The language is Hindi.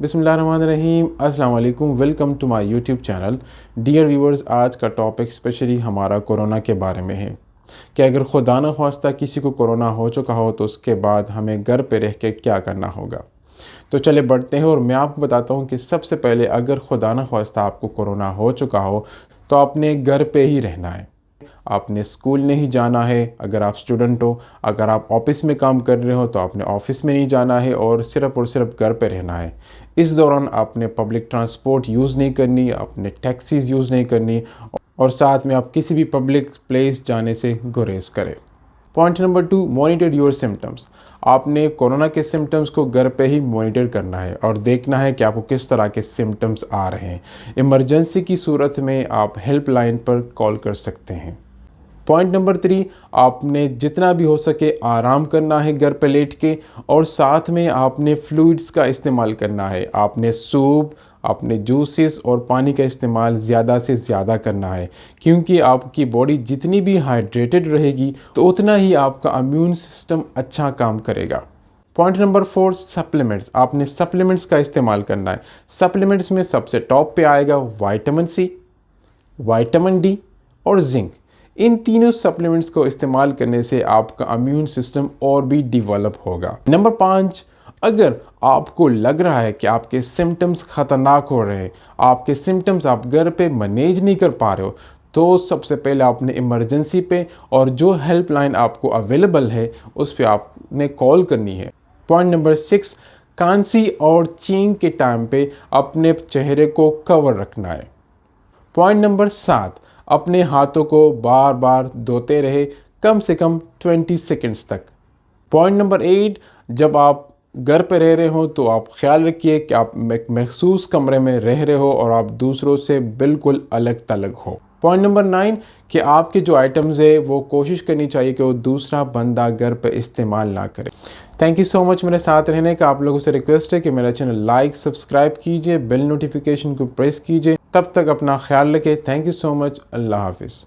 बिस्मिल्लाहिर्रहमानिर्रहीम, अस्सलाम वालेकुम। Welcome to my YouTube channel. Dear viewers, आज का टॉपिक स्पेशली हमारा कोरोना के बारे में है कि अगर खुदा न ख्वास्ता किसी को कोरोना हो चुका हो तो उसके बाद हमें घर पे रह के क्या करना होगा। तो चले बढ़ते हैं और मैं आपको बताता हूँ कि सबसे पहले अगर खुदा न ख्वास्ता आपको कोरोना हो चुका हो तो आपने घर पे ही रहना है। आपने स्कूल नहीं जाना है अगर आप स्टूडेंट हो। अगर आप ऑफिस में काम कर रहे हो तो आपने ऑफिस में नहीं जाना है और सिर्फ घर पे रहना है। इस दौरान आपने पब्लिक ट्रांसपोर्ट यूज़ नहीं करनी, आपने टैक्सीज़ यूज़ नहीं करनी और साथ में आप किसी भी पब्लिक प्लेस जाने से गुरेज करें। Point number 2, monitor your symptoms. आपने कोरोना के सिम्टम्स को घर पे ही मॉनिटर करना है और देखना है कि आपको किस तरह के सिम्टम्स आ रहे हैं। इमरजेंसी की सूरत में आप हेल्पलाइन पर कॉल कर सकते हैं। पॉइंट नंबर 3, आपने जितना भी हो सके आराम करना है घर पे लेट के और साथ में आपने फ्लूइड्स का इस्तेमाल करना है। आपने सूप, आपने जूसेस और पानी का इस्तेमाल ज़्यादा से ज़्यादा करना है क्योंकि आपकी बॉडी जितनी भी हाइड्रेटेड रहेगी तो उतना ही आपका इम्यून सिस्टम अच्छा काम करेगा। Point number 4, supplements. आपने सप्लीमेंट्स का इस्तेमाल करना है। सप्लीमेंट्स में सबसे टॉप पे आएगा विटामिन सी, विटामिन डी और जिंक। इन तीनों सप्लीमेंट्स को इस्तेमाल करने से आपका इम्यून सिस्टम और भी डेवलप होगा। नंबर 5, अगर आपको लग रहा है कि आपके सिम्टम्स ख़तरनाक हो रहे हैं, आपके सिम्टम्स आप घर पे मैनेज नहीं कर पा रहे हो, तो सबसे पहले आपने इमरजेंसी पे और जो हेल्पलाइन आपको अवेलेबल है उस पर आपने कॉल करनी है। पॉइंट नंबर 6, खांसी और छींक के टाइम पे अपने चेहरे को कवर रखना है। पॉइंट नंबर 7, अपने हाथों को बार बार धोते रहे कम से कम 20 सेकंड्स तक। पॉइंट नंबर 8, जब आप घर पे रह रहे हो तो आप ख्याल रखिए कि आप एक महसूस कमरे में रह रहे हो और आप दूसरों से बिल्कुल अलग थलग हो। पॉइंट नंबर 9, कि आपके जो आइटम्स है वो कोशिश करनी चाहिए कि वो दूसरा बंदा घर पे इस्तेमाल ना करे। थैंक यू सो मच मेरे साथ रहने का। आप लोगों से रिक्वेस्ट है कि मेरा चैनल लाइक सब्सक्राइब कीजिए, बेल नोटिफिकेशन को प्रेस कीजिए। तब तक अपना ख्याल रखें। Thank you so much. अल्लाह हाफिज़।